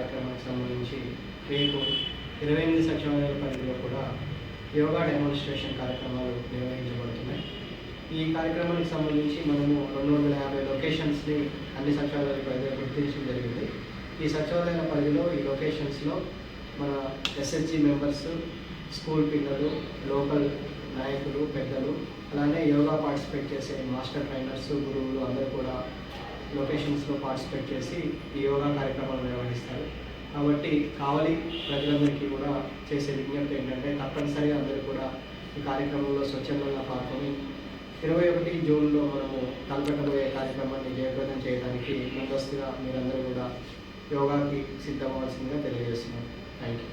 కార్యక్రమానికి సంబంధించి రేపు 28 సచివాలయాల పరిధిలో కూడా యోగా డెమాన్స్ట్రేషన్ కార్యక్రమాలు నిర్వహించబడుతున్నాయి. ఈ కార్యక్రమానికి సంబంధించి మనము 250 లొకేషన్స్ని అన్ని సచివాలయాల పరిధిలో గుర్తించడం జరిగింది. ఈ సచివాలయాల పరిధిలో ఈ లొకేషన్స్లో మన ఎస్హెచ్జి మెంబర్స్, స్కూల్ పిల్లలు, లోకల్ నాయకులు, పెద్దలు, అలానే యోగా పార్టిసిపేట్ చేసే మాస్టర్ ట్రైనర్స్, గురువులు అందరూ కూడా లొకేషన్స్లో పార్టిసిపేట్ చేసి ఈ యోగా కార్యక్రమాలు నిర్వహిస్తారు. కాబట్టి కావలి ప్రజలందరికీ కూడా చేసే విజ్ఞప్తి ఏంటంటే తప్పనిసరిగా అందరూ కూడా ఈ కార్యక్రమంలో స్వచ్ఛందంగా పాల్గొని 21 జూన్లో మనము తలపెట్టబోయే కార్యక్రమాన్ని జయప్రదం చేయడానికి ముందస్తుగా మీరందరూ కూడా యోగాకి సిద్ధమవలసిందిగా తెలియజేస్తున్నాం. Thank you.